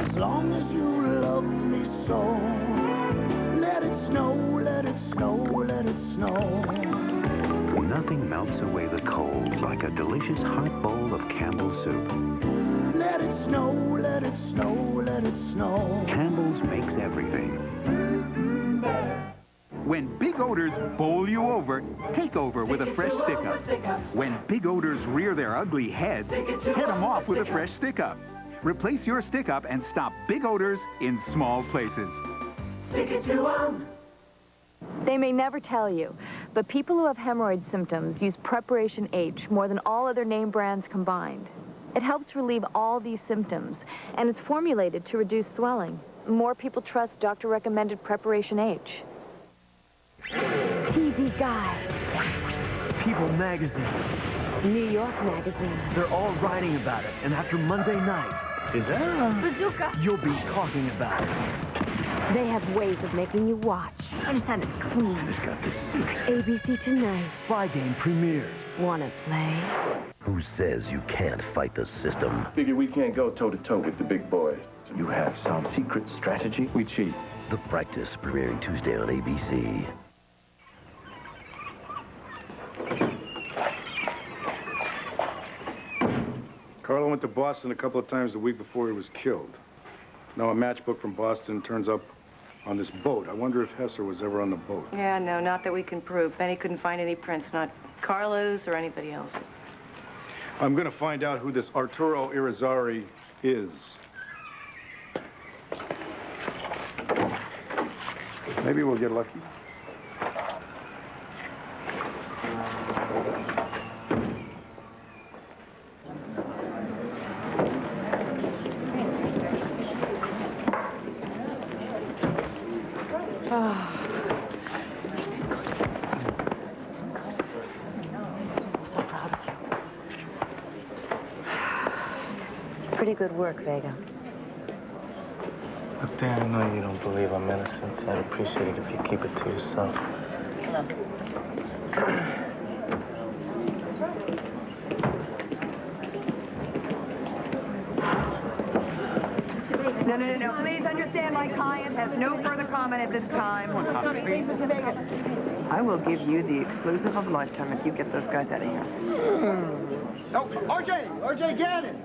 As long as you love me so, let it snow, let it snow, let it snow. Nothing melts away the cold like a delicious hot bowl of Campbell's soup. Let it snow, let it snow, let it snow. Campbell's makes everything. When big odors bowl you over, take over with a fresh stick-up. When big odors rear their ugly heads, head them off with a fresh stick-up. Replace your stick-up and stop big odors in small places. Stick it to 'em. They may never tell you, but people who have hemorrhoid symptoms use Preparation H more than all other name brands combined. It helps relieve all these symptoms, and it's formulated to reduce swelling. More people trust doctor-recommended Preparation H. TV Guide. People Magazine. New York Magazine. They're all writing about it, and after Monday night, is that Bazooka. You'll be talking about it. They have ways of making you watch. Understand it's clean. I just got this suit. ABC Tonight. Spy Game premieres. Wanna play? Who says you can't fight the system? Figure we can't go toe-to-toe with the big boy. You have some secret strategy? We cheat. The Practice, premiering Tuesday on ABC. Carlo went to Boston a couple of times the week before he was killed. Now a matchbook from Boston turns up on this boat. I wonder if Hesser was ever on the boat. Yeah, no, not that we can prove. Benny couldn't find any prints, not Carlo's or anybody else's. I'm going to find out who this Arturo Irizarry is. Maybe we'll get lucky. Pretty good work, Vega. Look, Dan, I know you don't believe I'm innocent, so I'd appreciate it if you keep it to yourself. No. Please understand my client has no further comment at this time. Mr. Vegas. I will give you the exclusive of lifetime if you get those guys out of here. Oh, RJ Gannon!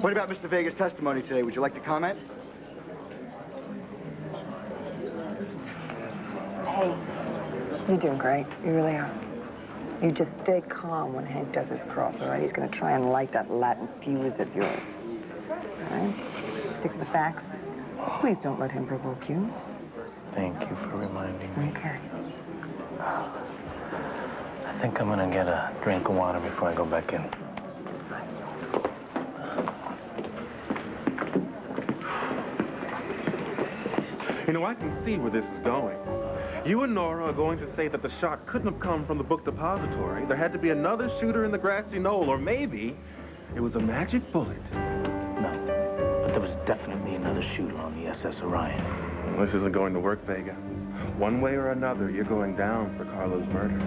What about Mr. Vega's testimony today? Would you like to comment? Hey, you're doing great. You really are. You just stay calm when Hank does his cross, all right? He's going to try and light that Latin fuse of yours. All right? Stick to the facts. Please don't let him provoke you. Thank you for reminding me. Okay. I think I'm gonna get a drink of water before I go back in. You know, I can see where this is going. You and Nora are going to say that the shot couldn't have come from the book depository. There had to be another shooter in the grassy knoll, or maybe it was a magic bullet. No, but there was definitely another shooter on the SS Orion. Well, this isn't going to work, Vega. One way or another, you're going down for Carlo's murder.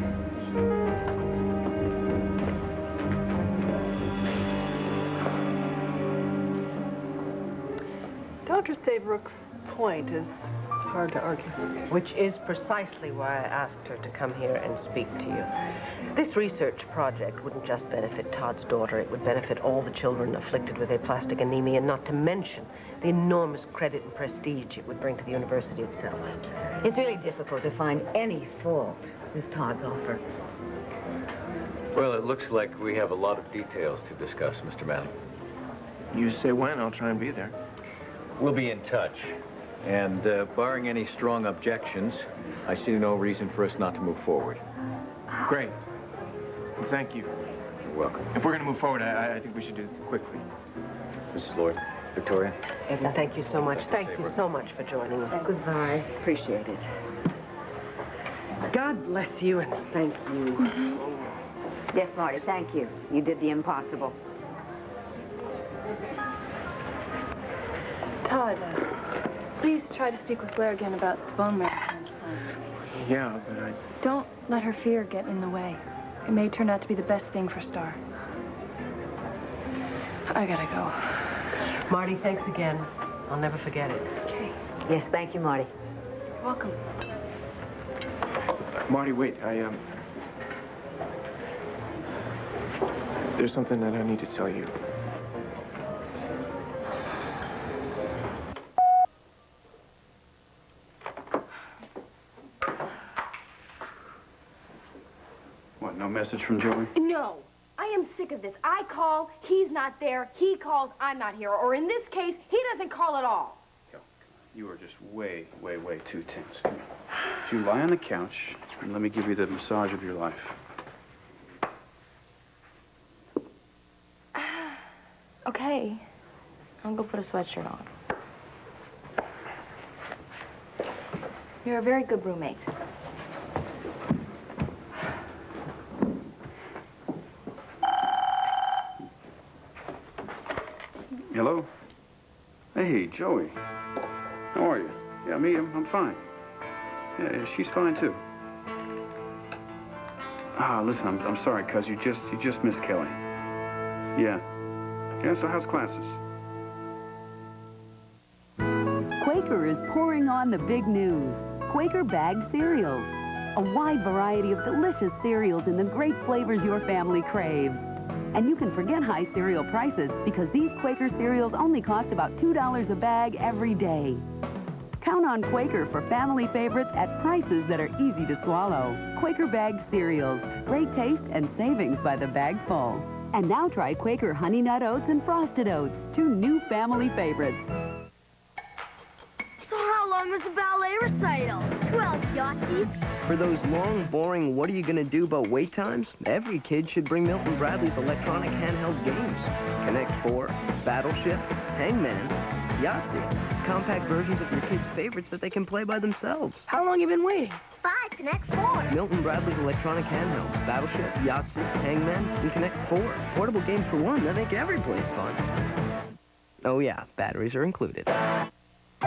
Dr. Saybrook's point is hard to argue. Which is precisely why I asked her to come here and speak to you. This research project wouldn't just benefit Todd's daughter, it would benefit all the children afflicted with aplastic anemia, not to mention the enormous credit and prestige it would bring to the university itself. It's really difficult to find any fault with Todd's offer. Well, it looks like we have a lot of details to discuss, Mr. Manning. You say when, I'll try and be there. We'll be in touch. And barring any strong objections, I see no reason for us not to move forward. Great. Well, thank you. You're welcome. If we're going to move forward, I think we should do it quickly. Mrs. Lord, Victoria? Evan, thank you so much. Thank you so much for joining us. Goodbye. Appreciate it. God bless you and thank you. Yes, Marty, thank you. You did the impossible. Todd, please try to speak with Blair again about the bone marrow transplant. Yeah, but I... Don't let her fear get in the way. It may turn out to be the best thing for Star. I gotta go. Marty, thanks again. I'll never forget it. Okay. Yes, thank you, Marty. You're welcome. Marty, wait, there's something that I need to tell you. What, no message from Joey? No. I am sick of this. I call, he's not there. He calls, I'm not here. Or in this case, he doesn't call at all. You are just way, way, way too tense. Come on. You lie on the couch, and let me give you the massage of your life. Okay. I'll go put a sweatshirt on. You're a very good roommate. Hello? Hey, Joey. How are you? Yeah, me, I'm fine. Yeah, she's fine, too. Ah, listen, I'm sorry, cuz you just missed Kelly. Yeah. Yeah, so how's classes? Quaker is pouring on the big news. Quaker bagged cereals. A wide variety of delicious cereals in the great flavors your family craves. And you can forget high cereal prices because these Quaker cereals only cost about $2 a bag every day. Count on Quaker for family favorites at prices that are easy to swallow. Quaker bagged cereals. Great taste and savings by the bagful. And now try Quaker Honey Nut Oats and Frosted Oats, two new family favorites. So how long was the ballet recital? 12 Yahtzees. For those long, boring, what are you going to do about wait times? Every kid should bring Milton Bradley's electronic handheld games. Connect 4, Battleship, Hangman, Yahtzee. Compact versions of your kids' favorites that they can play by themselves. How long you been waiting? 5, Connect 4. Milton Bradley's electronic handheld, Battleship, Yahtzee, Hangman, and Connect 4. Portable games for one that make every place fun. Oh yeah, batteries are included.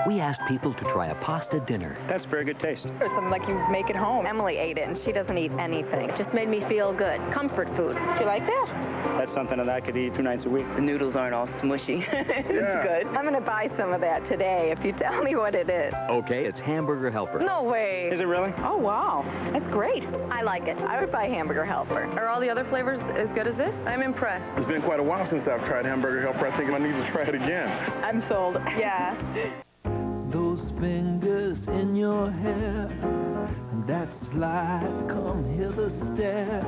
We asked people to try a pasta dinner. That's very good taste. Or something like you make at home. Emily ate it, and she doesn't eat anything. It just made me feel good. Comfort food. Do you like that? That's something that I could eat 2 nights a week. The noodles aren't all smushy. It's good. I'm going to buy some of that today if you tell me what it is. Okay, it's Hamburger Helper. No way. Is it really? Oh, wow. That's great. I like it. I would buy Hamburger Helper. Are all the other flavors as good as this? I'm impressed. It's been quite a while since I've tried Hamburger Helper. I think I need to try it again. I'm sold. Yeah. Those fingers in your hair, that slide, come hither stare,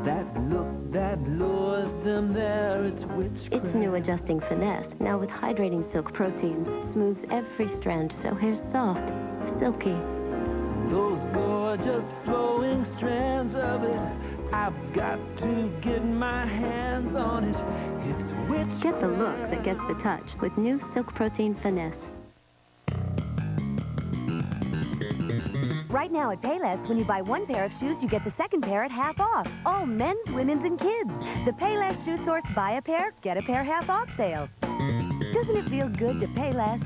that look that lures them there, it's witchcraft. It's new adjusting finesse, now with hydrating silk proteins, smooths every strand so hair's soft, silky. Those gorgeous flowing strands of it, I've got to get my hands on it, it's witchcraft. Get the look that gets the touch with new silk protein finesse. Right now at Payless, when you buy one pair of shoes, you get the second pair at half off. All men's, women's, and kids. The Payless Shoe Source buy a pair, get a pair half off sale. Doesn't it feel good to pay less?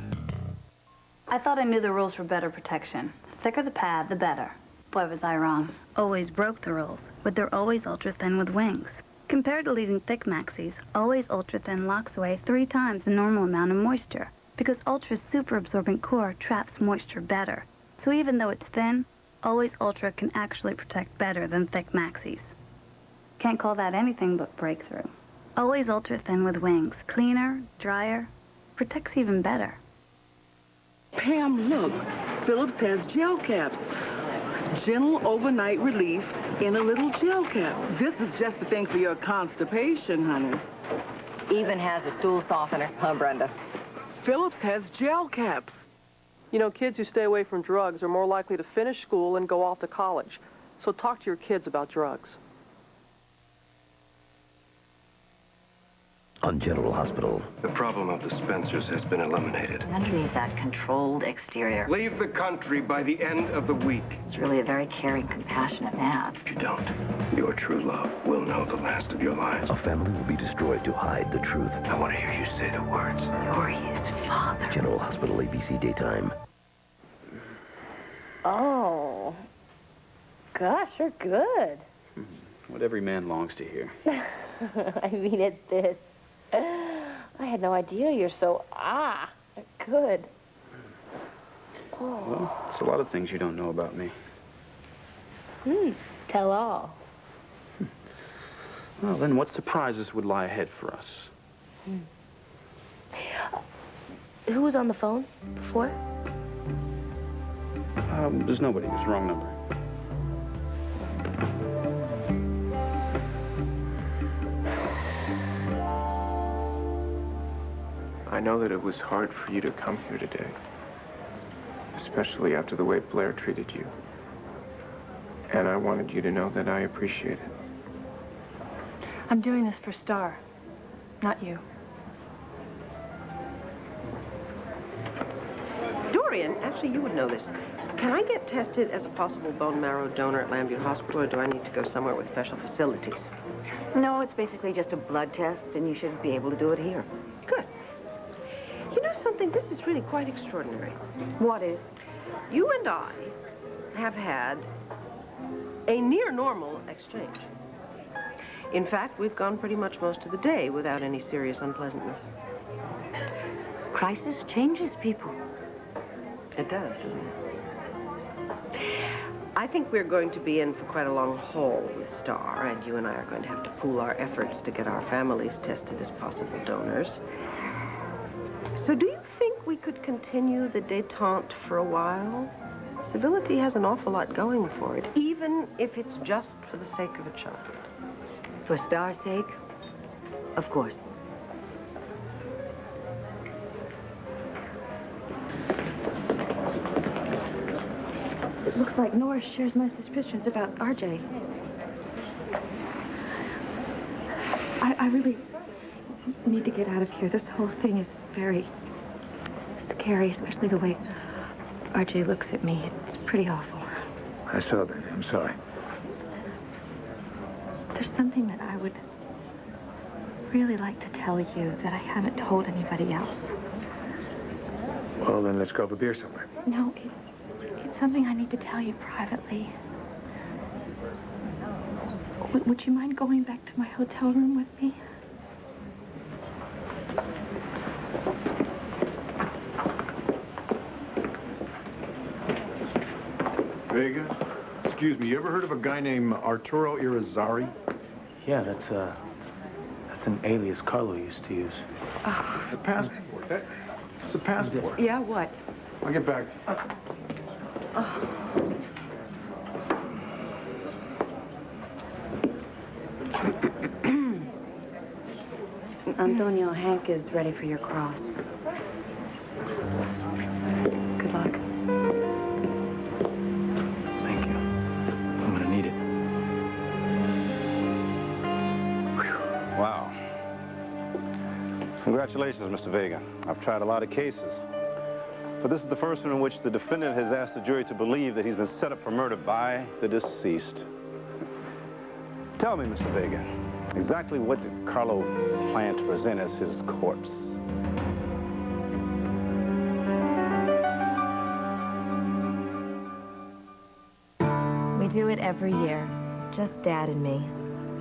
I thought I knew the rules for better protection. The thicker the pad, the better. Boy, was I wrong. Always broke the rules, but they're always ultra-thin with wings. Compared to leaving thick maxis, Always Ultra-Thin locks away 3 times the normal amount of moisture, because Ultra's super-absorbent core traps moisture better. So even though it's thin, Always Ultra can actually protect better than thick maxis. Can't call that anything but breakthrough. Always Ultra-Thin with wings. Cleaner, drier, protects even better. Pam, look. Phillips has gel caps. Gentle overnight relief in a little gel cap. This is just the thing for your constipation, honey. Even has a stool softener, huh, Brenda? Phillips has gel caps. You know, kids who stay away from drugs are more likely to finish school and go off to college. So talk to your kids about drugs. On General Hospital. The problem of the Spencers has been eliminated. Underneath that controlled exterior, Leave the country by the end of the week. it's really a very caring, compassionate man. If you don't, your true love will know the last of your lives. A family will be destroyed to hide the truth. I want to hear you say the words. You're his father. General Hospital, ABC Daytime. Oh. Gosh, you're good. What every man longs to hear. I mean, it's this. I had no idea you're so, good. Oh. Well, it's a lot of things you don't know about me. Tell all. Well, then what surprises would lie ahead for us? Who was on the phone before? There's nobody. It's the wrong number. I know that it was hard for you to come here today, especially after the way Blair treated you. And I wanted you to know that I appreciate it. I'm doing this for Star, not you. Dorian, actually, you would know this. Can I get tested as a possible bone marrow donor at Lambute Hospital, or do I need to go somewhere with special facilities? No, it's basically just a blood test, and you should be able to do it here. Good. You know something? This is really quite extraordinary. What is? You and I have had a near-normal exchange. In fact, we've gone pretty much most of the day without any serious unpleasantness. Crisis changes people. It does, doesn't it? I think we're going to be in for quite a long haul with Star, and you and I are going to have to pool our efforts to get our families tested as possible donors. So do you think we could continue the détente for a while? Civility has an awful lot going for it, even if it's just for the sake of a child. For Star's sake? Of course. It looks like Nora shares my suspicions about RJ. I really need to get out of here. This whole thing is very scary, especially the way RJ looks at me. It's pretty awful. I saw that. I'm sorry. There's something that I would really like to tell you that I haven't told anybody else. Well, then let's go for beer somewhere. No, it's something I need to tell you privately. Would you mind going back to my hotel room with me? Vega, excuse me, you ever heard of a guy named Arturo Irizarry? Yeah, that's an alias Carlo used to use. It's a passport. It's a passport. Yeah, what? I'll get back to you. Antonio, Hank is ready for your cross. Good luck. Thank you. I'm gonna need it. Wow. Congratulations, Mr. Vega. I've tried a lot of cases. But this is the first one in which the defendant has asked the jury to believe that he's been set up for murder by the deceased. Tell me, Mr. Vega, exactly what did Carlo plan to present as his corpse? We do it every year, just Dad and me.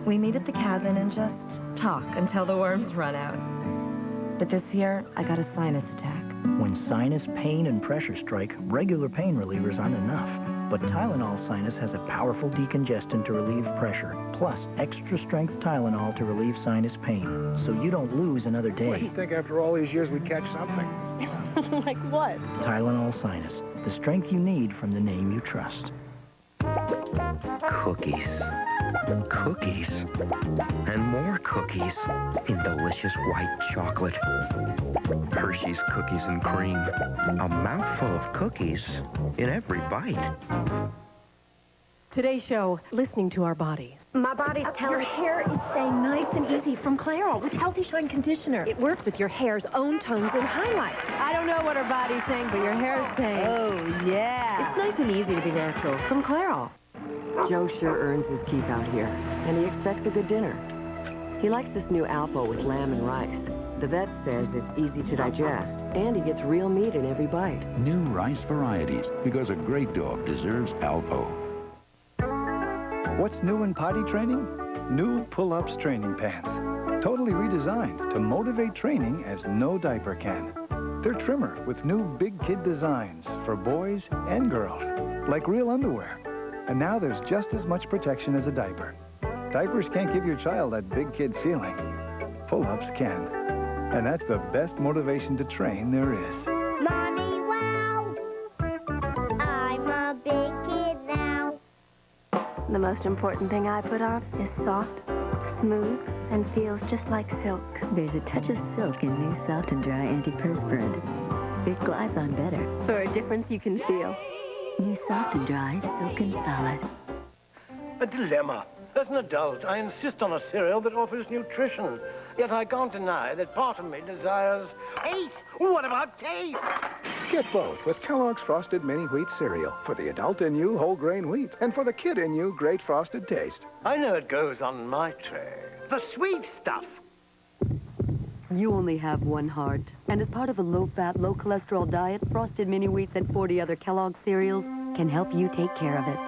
We meet at the cabin and just talk until the worms run out. But this year, I got a sinus attack. When sinus pain and pressure strike, regular pain relievers aren't enough. But Tylenol Sinus has a powerful decongestant to relieve pressure, plus extra-strength Tylenol to relieve sinus pain, so you don't lose another day. Well, you'd think after all these years we'd catch something. Like what? Tylenol Sinus, the strength you need from the name you trust. Cookies. Cookies. And more cookies in delicious white chocolate. Hershey's Cookies and Cream. A mouthful of cookies in every bite. Today's show, listening to our bodies. My body's telling Your hair is staying nice and easy from Clairol with Healthy Shine Conditioner. It works with your hair's own tones and highlights. I don't know what her body's saying, but your hair's saying. Oh, yeah. It's nice and easy to be natural from Clairol. Joe sure earns his keep out here, and he expects a good dinner. He likes this new Alpo with lamb and rice. The vet says it's easy to digest, and he gets real meat in every bite. New rice varieties, because a great dog deserves Alpo. What's new in potty training? New pull-ups training pants. Totally redesigned to motivate training as no diaper can. They're trimmer with new big kid designs for boys and girls, like real underwear. And now there's just as much protection as a diaper. Diapers can't give your child that big kid feeling. Pull-ups can. And that's the best motivation to train there is. Mommy, wow! I'm a big kid now. The most important thing I put on is soft, smooth, and feels just like silk. There's a touch of silk in new Soft and Dry Antiperspirant. It glides on better. For a difference you can feel. New Soft and Dry, silk and solid. A dilemma. As an adult, I insist on a cereal that offers nutrition. Yet I can't deny that part of me desires... Taste! What about taste? Get both with Kellogg's Frosted Mini Wheat Cereal. For the adult in you, whole grain wheat. And for the kid in you, great frosted taste. I know it goes on my tray. The sweet stuff. You only have one heart. And as part of a low-fat, low-cholesterol diet, Frosted Mini Wheats and 40 other Kellogg cereals can help you take care of it.